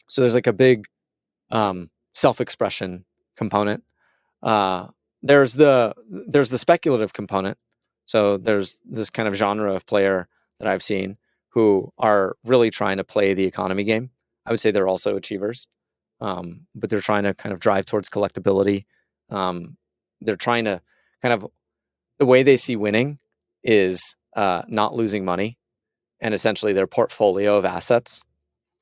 so there's like a big self-expression component. uh, there's the speculative component. So there's this kind of genre of player that I've seen who are really trying to play the economy game. I would say they're also achievers, but they're trying to kind of drive towards collectability. They're trying to kind of the way they see winning is not losing money, and essentially their portfolio of assets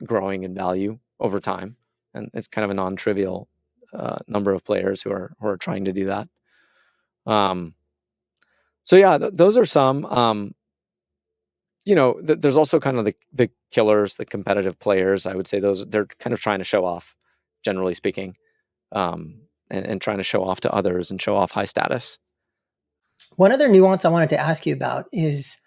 growing in value over time. And it's kind of a non-trivial number of players who are trying to do that. Um, so yeah, those are some. There's also kind of the killers, the competitive players. I would say they're kind of trying to show off, generally speaking, and trying to show off to others and show off high status. One other nuance I wanted to ask you about is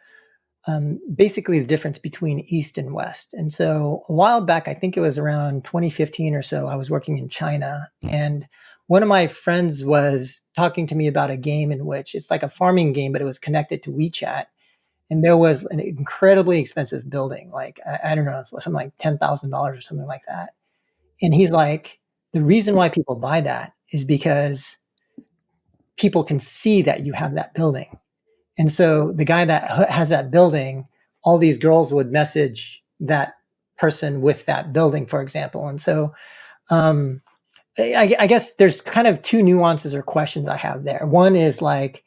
basically the difference between East and West. And so a while back, I think it was around 2015 or so, I was working in China, and one of my friends was talking to me about a game in which it's like a farming game, but it was connected to WeChat. And there was an incredibly expensive building, like I don't know, something like $10,000 or something like that. And he's like, the reason why people buy that is because people can see that you have that building. And so the guy that has that building, all these girls would message that person with that building, for example. And so um, I guess there's kind of 2 nuances or questions I have there. One is like,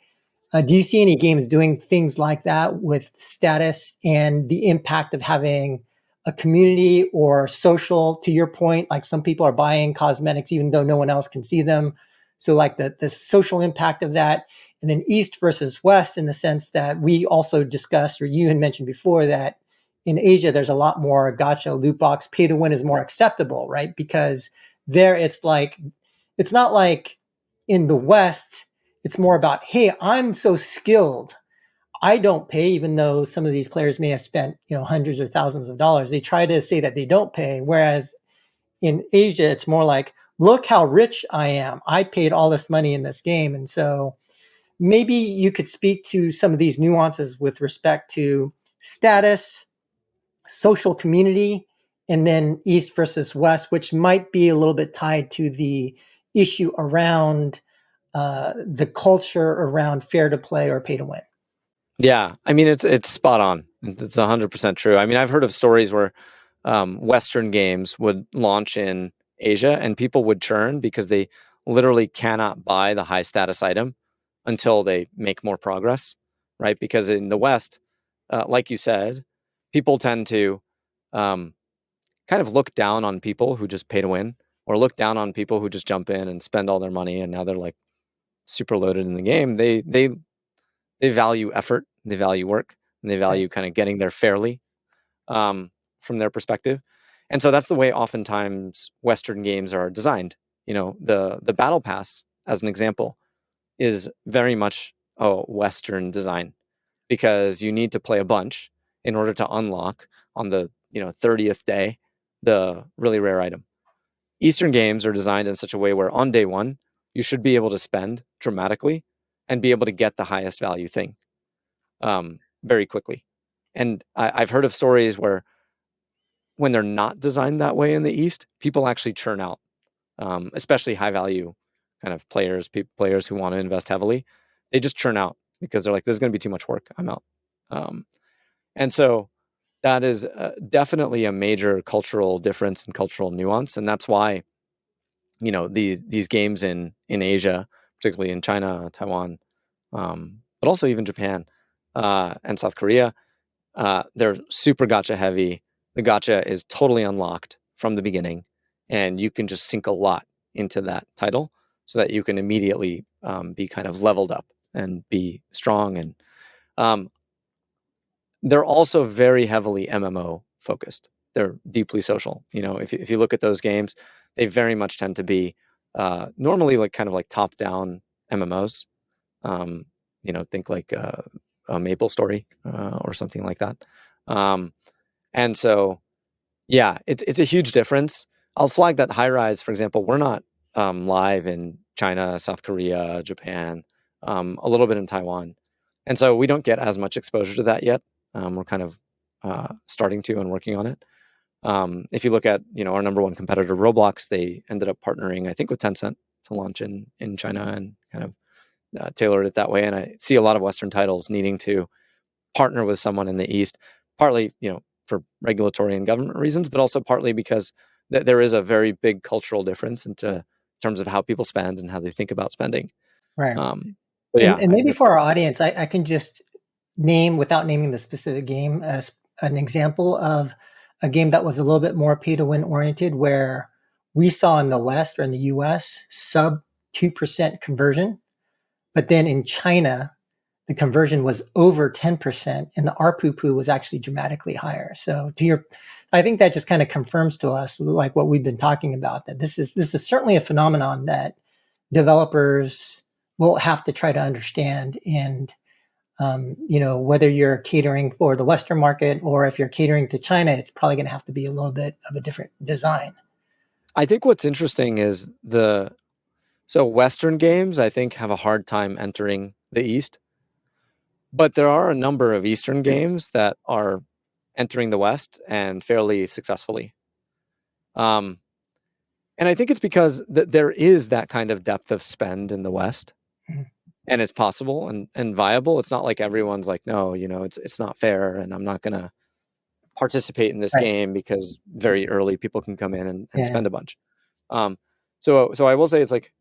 do you see any games doing things like that with status and the impact of having a community or social? To your point, like some people are buying cosmetics even though no one else can see them. So like the social impact of that, and then East versus West in the sense that we also discussed, or you had mentioned before, that in Asia there's a lot more gotcha, loot box, pay to win is more acceptable, right? Because there it's not like in the West it's more about, hey, I'm so skilled. I don't pay, even though some of these players may have spent, hundreds or thousands of dollars. They try to say that they don't pay. Whereas in Asia, it's more like, look how rich I am. I paid all this money in this game. And so maybe you could speak to some of these nuances with respect to status, social community, and then East versus West, which might be a little bit tied to the issue around the culture around fair to play or pay to win. Yeah, I mean it's spot on. It's 100% true. I mean, I've heard of stories where Western games would launch in Asia and people would churn because they literally cannot buy the high status item until they make more progress, right? Because in the West, like you said, people tend to um, kind of look down on people who just pay to win, or look down on people who just jump in and spend all their money and now they're like super loaded in the game. They value effort, they value work, and they Right. value kind of getting there fairly um, from their perspective. And so that's the way oftentimes Western games are designed. You know, the battle pass, as an example, is very much a Western design because you need to play a bunch in order to unlock on the 30th day the really rare item. Eastern games are designed in such a way where on day one you should be able to spend dramatically and be able to get the highest value thing very quickly. And I've heard of stories where when they're not designed that way in the East, people actually churn out, especially high value kind of players, players who want to invest heavily. They just churn out because they're like, "This is going to be too much work. I'm out." Um, and so that is definitely a major cultural difference and cultural nuance, and that's why these games in Asia, particularly in China, Taiwan, but also even Japan and South Korea, they're super gotcha heavy. The gotcha is totally unlocked from the beginning, and you can just sink a lot into that title so that you can immediately be kind of leveled up and be strong. And um, they're also very heavily MMO focused. They're deeply social. If you look at those games, they very much tend to be normally like kind of like top down MMOs. Um, think like a Maple Story or something like that. Um, and so, yeah, it's a huge difference. I'll flag that High Rise, for example, we're not live in China, South Korea, Japan, a little bit in Taiwan. And so we don't get as much exposure to that yet. We're kind of starting to and working on it. If you look at our number one competitor, Roblox, they ended up partnering, I think, with Tencent to launch in China and kind of tailored it that way. And I see a lot of Western titles needing to partner with someone in the East, partly, for regulatory and government reasons, but also partly because there is a very big cultural difference in terms of how people spend and how they think about spending. Right. But And, yeah, and maybe that's for our audience, I can just name, without naming the specific game, as an example of a game that was a little bit more pay to win oriented, where we saw in the West or in the US sub 2% conversion. But then in China, the conversion was over 10% and the ARPU was actually dramatically higher. So I think that just kind of confirms to us like what we've been talking about, that this is certainly a phenomenon that developers will have to try to understand. And whether you're catering for the Western market or if you're catering to China, it's probably going to have to be a little bit of a different design. I think what's interesting is so Western games, I think, have a hard time entering the East, but there are a number of Eastern games that are entering the West and fairly successfully. Um, and I think it's because there is that kind of depth of spend in the West, Mhm. and it's possible and viable. It's not like everyone's like, no, it's not fair, and I'm not gonna participate in this Right. game because very early people can come in and Yeah. spend a bunch. Um, so I will say it's like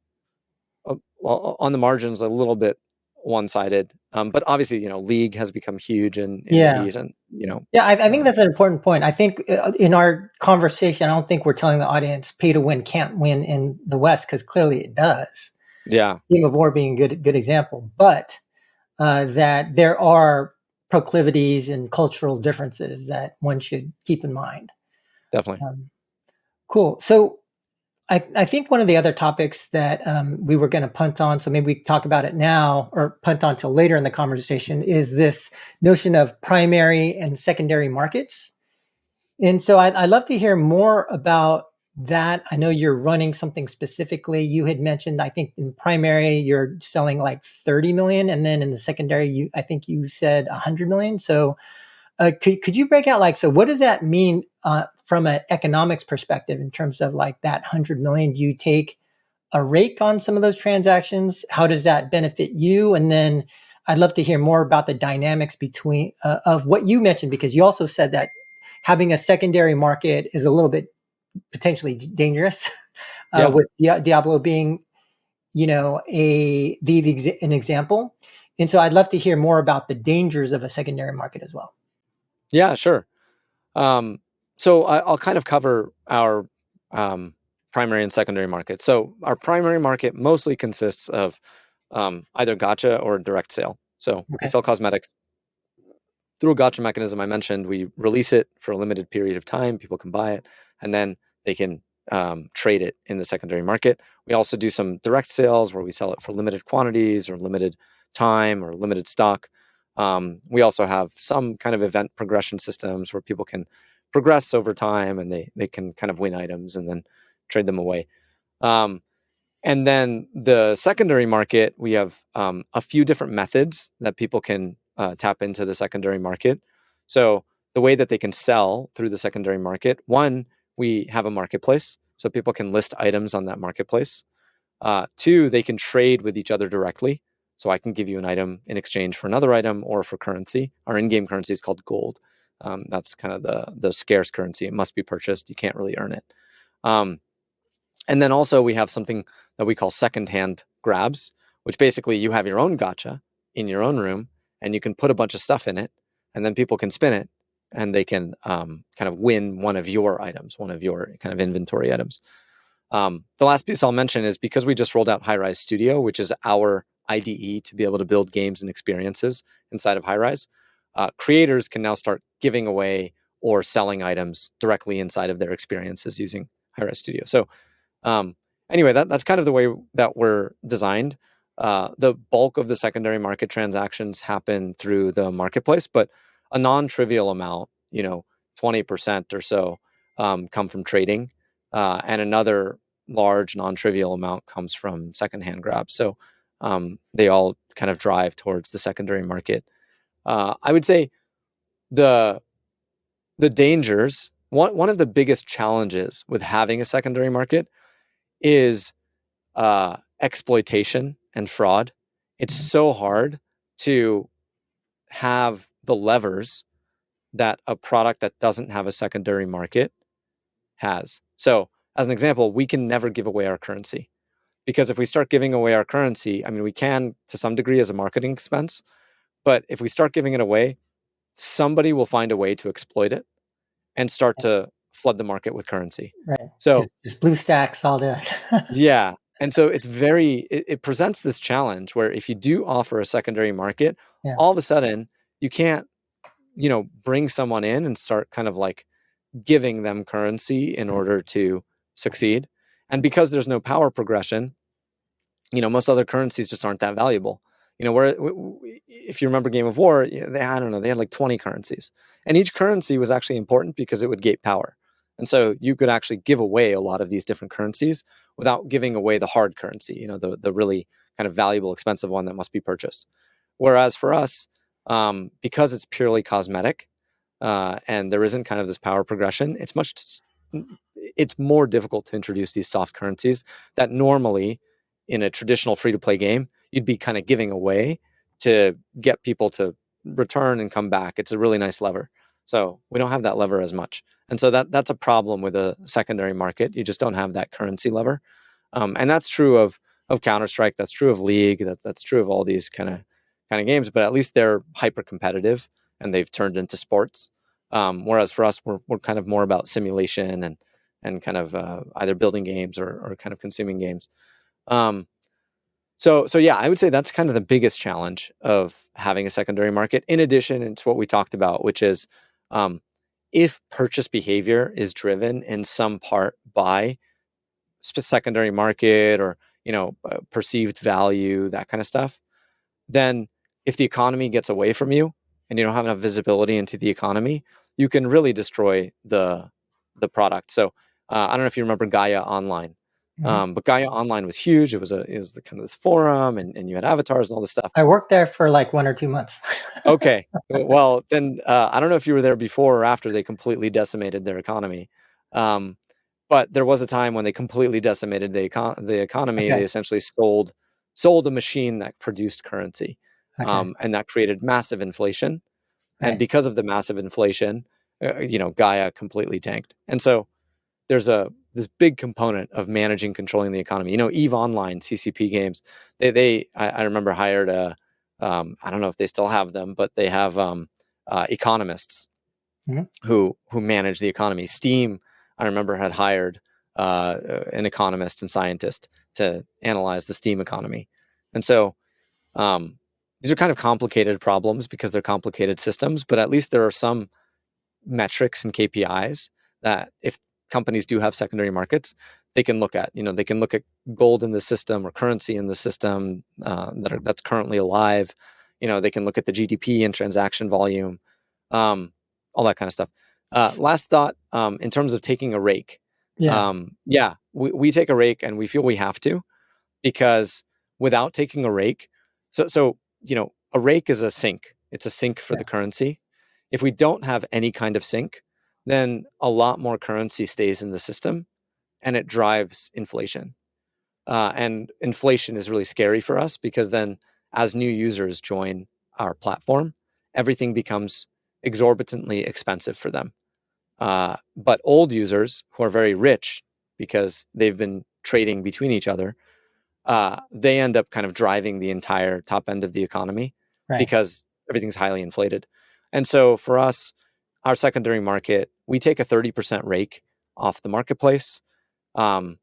well, on the margins a little bit one-sided, but obviously League has become huge in the Yeah. East, and Yeah, I think um, that's an important point. I think in our conversation, I don't think we're telling the audience pay to win can't win in the West, because clearly it does. yeah, Game of War being a good example, but that there are proclivities and cultural differences that one should keep in mind. definitely. Um, cool. So I think one of the other topics that we were going to punt on, so maybe we can talk about it now or punt on till later in the conversation, is this notion of primary and secondary markets. And so I'd love to hear more about that. I know you're running something specifically. You had mentioned, I think in primary, you're selling like 30 million. And then in the secondary, I think you said 100 million. So could you break out like, so what does that mean from an economics perspective in terms of like that 100 million? Do you take a rake on some of those transactions? How does that benefit you? And then I'd love to hear more about the dynamics between of what you mentioned, because you also said that having a secondary market is a little bit potentially dangerous, Yeah. with Diablo being, an example. And so I'd love to hear more about the dangers of a secondary market as well. Yeah, sure. Um, I'll kind of cover our um, primary and secondary market. So our primary market mostly consists of either gotcha or direct sale. So we Okay. sell cosmetics through a gotcha mechanism I mentioned. We release it for a limited period of time. People can buy it, and then they can trade it in the secondary market. We also do some direct sales where we sell it for limited quantities or limited time or limited stock. We also have some kind of event progression systems where people can progress over time and they can kind of win items and then trade them away. Um, and then the secondary market, we have a few different methods that people can tap into the secondary market. So the way that they can sell through the secondary market, one, we have a marketplace, so people can list items on that marketplace. Two, they can trade with each other directly. So I can give you an item in exchange for another item or for currency. Our in-game currency is called gold. That's kind of the scarce currency. It must be purchased. You can't really earn it. Um, and then also we have something that we call secondhand grabs, which basically you have your own gotcha in your own room and you can put a bunch of stuff in it and then people can spin it and they can kind of win one of your items, one of your kind of inventory items. The last piece I'll mention is because we just rolled out High Rise Studio, which is our IDE to be able to build games and experiences inside of High Rise, creators can now start giving away or selling items directly inside of their experiences using High Rise Studio. So um, anyway, that's kind of the way that we're designed. The bulk of the secondary market transactions happen through the marketplace, but a non-trivial amount, 20% or so, come from trading, and another large non-trivial amount comes from secondhand grabs. So they all kind of drive towards the secondary market. I would say the the dangers. One of the biggest challenges with having a secondary market is exploitation and fraud. It's so hard to have the levers that a product that doesn't have a secondary market has. So, as an example, we can never give away our currency because if we start giving away our currency, I mean, we can to some degree as a marketing expense, but if we start giving it away, somebody will find a way to exploit it and start to flood the market with currency. Right. So, Just blue stacks all day. yeah. And so it presents this challenge where if you do offer a secondary market, Yeah. all of a sudden you can't, bring someone in and start kind of like giving them currency in order to succeed. And because there's no power progression, most other currencies just aren't that valuable. Where if you remember Game of War, I don't know, they had like 20 currencies, and each currency was actually important because it would gate power, and so you could actually give away a lot of these different currencies without giving away the hard currency, the really kind of valuable, expensive one that must be purchased. Whereas for us, because it's purely cosmetic, and there isn't kind of this power progression, it's more difficult to introduce these soft currencies that normally in a traditional free to play game, you'd be kind of giving away to get people to return and come back. It's a really nice lever. So we don't have that lever as much. And so that's a problem with a secondary market. You just don't have that currency lever. And that's true of Counter-Strike. That's true of League. That's true of all these kind of games, but at least they're hyper competitive and they've turned into sports. Whereas for us, we're kind of more about simulation and kind of either building games or kind of consuming games. Um, so yeah, I would say that's kind of the biggest challenge of having a secondary market. In addition, it's what we talked about, which is um, if purchase behavior is driven in some part by secondary market or perceived value, that kind of stuff, then if the economy gets away from you and you don't have enough visibility into the economy, you can really destroy the product. So I don't know if you remember Gaia Online, Mhm. but Gaia Online was huge. It was the kind of this forum, and you had avatars and all this stuff. I worked there for like 1 or 2 months. Okay, well then I don't know if you were there before or after they completely decimated their economy. Um, but there was a time when they completely decimated the economy. They Okay. essentially sold a machine that produced currency. Okay. And that created massive inflation. And Right. because of the massive inflation, Gaia completely tanked. And so there's this big component of managing, controlling the economy. Eve Online CCP games. I remember hired I don't know if they still have them, but they have economists Mhm. who manage the economy. Steam, I remember, had hired an economist and scientist to analyze the Steam economy. And so these are kind of complicated problems because they're complicated systems, but at least there are some metrics and KPIs that if companies do have secondary markets, they can look at. They can look at gold in the system or currency in the system that's currently alive. They can look at the GDP and transaction volume, all that kind of stuff. Last thought, in terms of taking a rake. Yeah. Yeah, we take a rake and we feel we have to, because without taking a rake, a rake is a sink. It's a sink for Yeah. the currency. If we don't have any kind of sink, then a lot more currency stays in the system and it drives inflation. And inflation is really scary for us because then as new users join our platform, everything becomes exorbitantly expensive for them. But old users who are very rich because they've been trading between each other, they end up kind of driving the entire top end of the economy Right. because everything's highly inflated. And so for us, our secondary market, we take a 30% rake off the marketplace. Um,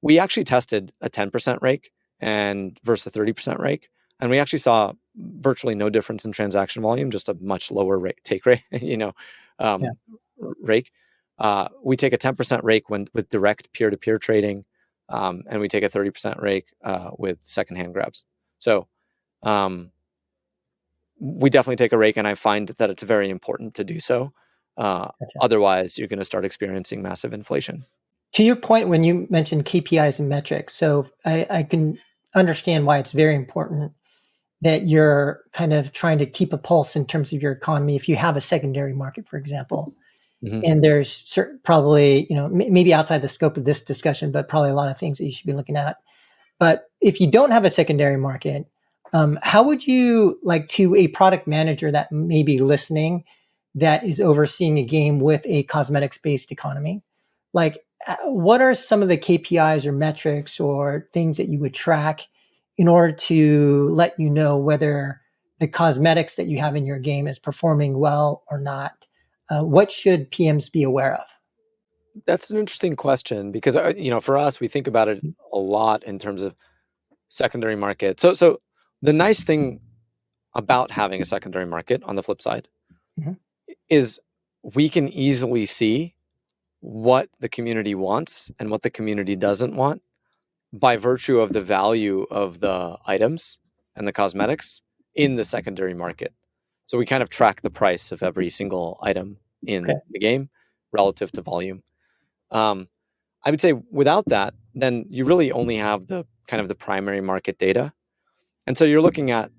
we actually tested a 10% rake and versus a 30% rake. And we actually saw virtually no difference in transaction volume, just a much lower rate take rate, Yeah. um, rake. We take a 10% rake with direct peer-to-peer trading, and we take a 30% rake with secondhand grabs. So um, we definitely take a rake, and I find that it's very important to do so. Gotcha. Otherwise, you're going to start experiencing massive inflation. To your point, when you mentioned KPIs and metrics, so I can understand why it's very important that you're kind of trying to keep a pulse in terms of your economy. If you have a secondary market, for example, Mm-hmm. and there's probably, maybe outside the scope of this discussion, but probably a lot of things that you should be looking at. But if you don't have a secondary market, how would you, like, to a product manager that may be listening, that is overseeing a game with a cosmetics based economy, like, what are some of the KPIs or metrics or things that you would track in order to let you know whether the cosmetics that you have in your game is performing well or not? What should PMs be aware of? That's an interesting question because for us, we think about it a lot in terms of secondary market. So the nice thing about having a secondary market on the flip side Mhm. is we can easily see what the community wants and what the community doesn't want by virtue of the value of the items and the cosmetics in the secondary market. So we kind of track the price of every single item Okay. in the game relative to volume. Um, I would say without that, then you really only have the kind of the primary market data. And so you're looking at,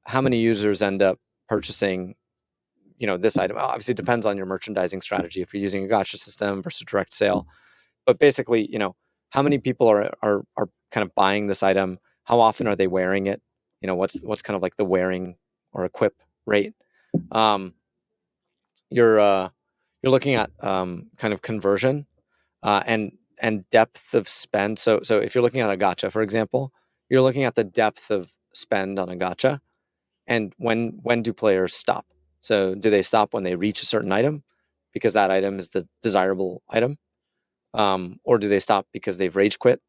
how many users end up purchasing, this item. Obviously, it depends on your merchandising strategy if you're using a gotcha system versus direct sale. But basically, how many people are kind of buying this item? How often are they wearing it? What's kind of like the wearing or equip rate? Um, you're looking at kind of conversion and depth of spend. So if you're looking at a gotcha, for example, you're looking at the depth of spend on a gotcha, and when do players stop? So do they stop when they reach a certain item because that item is the desirable item, or do they stop because they've rage quit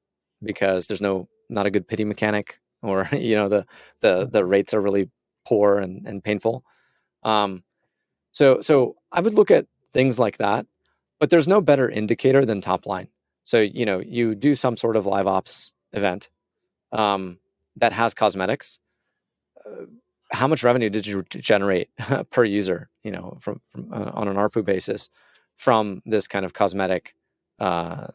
because there's not a good pity mechanic, or the rates are really poor and painful. Um, so I would look at things like that, but there's no better indicator than top line. So you do some sort of live ops event um, that has cosmetics. Uh, how much revenue did you generate per user? From on an ARPU basis from this kind of cosmetic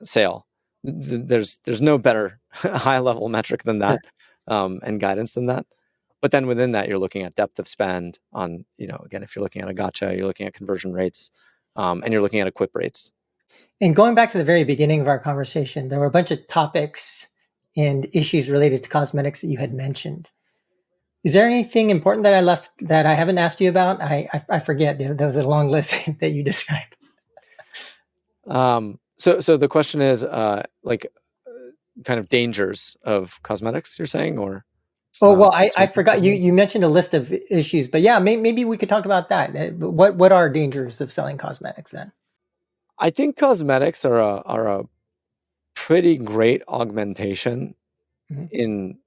sale. There's no better high level metric than Sure. that, and guidance than that. But then within that, you're looking at depth of spend on, again, if you're looking at a gotcha, you're looking at conversion rates, and you're looking at equip rates. And going back to the very beginning of our conversation, there were a bunch of topics and issues related to cosmetics that you had mentioned. Is there anything important that I left that I haven't asked you about? I forget. There was a long list that you described. So the question is, kind of dangers of cosmetics, you're saying, or Oh well, I concerns with forgot cosmetics? you mentioned a list of issues, but yeah, maybe we could talk about that. What are dangers of selling cosmetics then? I think cosmetics are a pretty great augmentation Mhm. in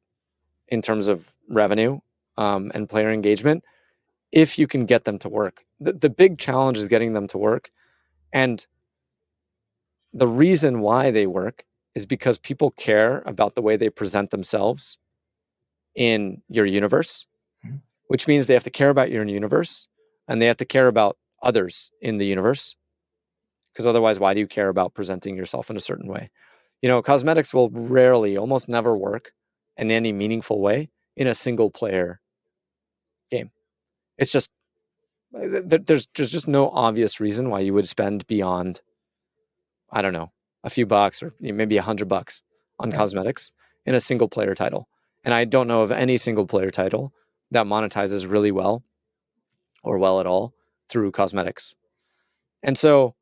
in terms of revenue and player engagement if you can get them to work. The big challenge is getting them to work, and the reason why they work is because people care about the way they present themselves in your universe, Mhm. which means they have to care about your universe and they have to care about others in the universe. Because otherwise, why do you care about presenting yourself in a certain way? Cosmetics will rarely, almost never work in any meaningful way in a single player game. It's just, there's just no obvious reason why you would spend beyond, I don't know, a few bucks or maybe $100 on Right. cosmetics in a single player title. And I don't know of any single player title that monetizes really well or well at all through cosmetics. And so,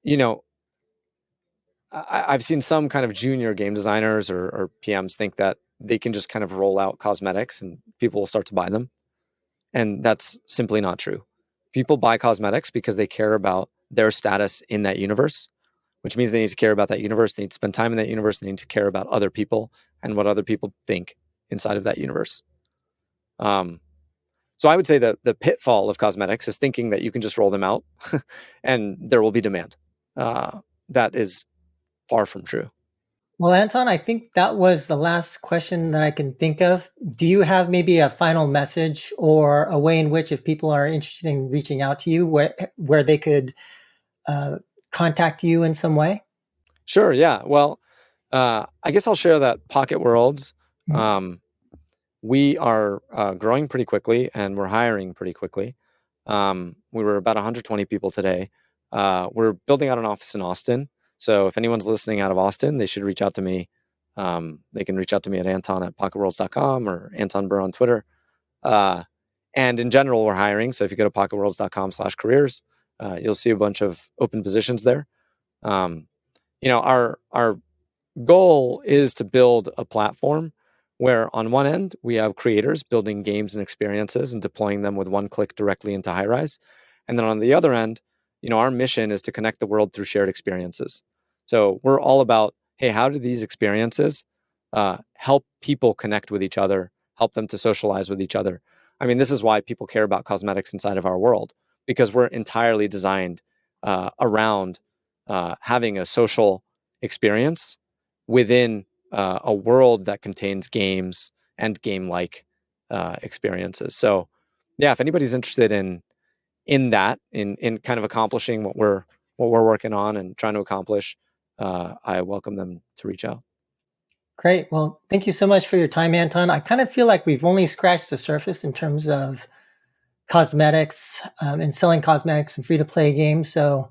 you know, I've seen some kind of junior game designers or PMs think that they can just kind of roll out cosmetics and people will start to buy them. And that's simply not true. People buy cosmetics because they care about their status in that universe, which means they need to care about that universe. They need to spend time in that universe. They need to care about other people and what other people think inside of that universe. Um, so I would say that the pitfall of cosmetics is thinking that you can just roll them out and there will be demand. That is far from true. Well, Anton, I think that was the last question that I can think of. Do you have maybe a final message or a way in which, if people are interested in reaching out to you, where they could uh, contact you in some way? Sure. Yeah. Well, I guess I'll share that Pocket Worlds. Mhm. Um, we are growing pretty quickly and we're hiring pretty quickly. We were about 120 people today. We're building out an office in Austin. So if anyone's listening out of Austin, they should reach out to me. They can reach out to me at Anton@pocketworlds.com or Anton Burr on Twitter. Uh, and in general, we're hiring. So if you go to pocketworlds.com/careers, you'll see a bunch of open positions there. Um, our goal is to build a platform where on one end we have creators building games and experiences and deploying them with one click directly into Highrise, and then on the other end, our mission is to connect the world through shared experiences. So we're all about, hey, how do these experiences help people connect with each other, help them to socialize with each other? I mean, this is why people care about cosmetics inside of our world, because we're entirely designed around having a social experience within a world that contains games and game-like experiences. So, yeah, if anybody's interested in that, in kind of accomplishing what we're working on and trying to accomplish, I welcome them to reach out. Great. Well, thank you so much for your time, Anton. I kind of feel like we've only scratched the surface in terms of cosmetics and selling cosmetics and free to play games. So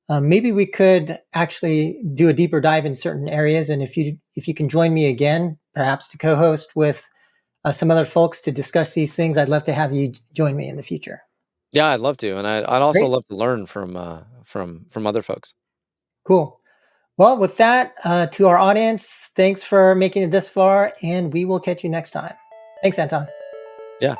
maybe we could actually do a deeper dive in certain areas. And if you can join me again, perhaps to co-host with some other folks to discuss these things, I'd love to have you join me in the future. Yeah, I'd love to, and I'd also Great. love to learn from other folks. Cool. Well, with that, to our audience, thanks for making it this far, and we will catch you next time. Thanks, Anton. Yeah.